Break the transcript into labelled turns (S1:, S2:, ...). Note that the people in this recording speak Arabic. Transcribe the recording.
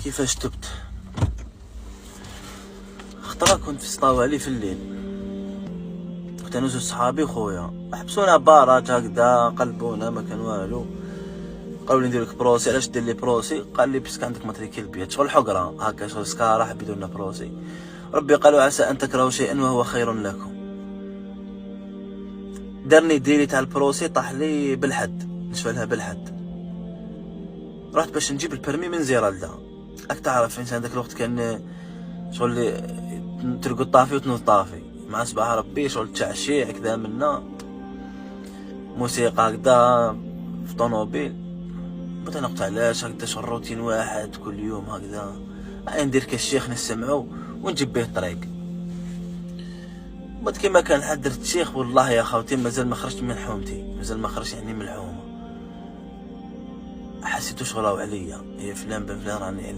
S1: كيفاش تبت؟ خطرة كنت في سطاوالي في الليل، كنت انا وزوج صحابي وخويا حبسونا بارات هكذا، قلبونا ما كان والو، قالوا لي ندير لك بروسي. علاش دير لي بروسي؟ قال لي باسكو عندك ماتريكيل بيض، شغل حقره هكا، شغل سكاره، حب يدير لنا بروسي. ربي قالوا عسى ان تكرهوا شيئا وهو خير لكم. دارني ديري تاع البروسي، طاح لي بالحد، نشفى لها بالحد. رحت باش نجيب البرمي من زيرالدا. راك تعرف انسان داك الوقت كان شغل ترقد طافي وتنوض طافي مع صباح ربي، شغل تعشيع كذا منا موسيقى هكذا في طونوبيل. بغيت نقطع علاش هكذا، شغل روتين واحد كل يوم هكذا، ندير كالشيخ نسمعو ونجيب به الطريق. بعد كيما كان حد درت شيخ، والله يا خوتي مازال ما خرجت من حومتي، مازال ما خرجت يعني من الحومه. حسيتو شغل راهو عليا، يا فلان بن فلان راني عليا.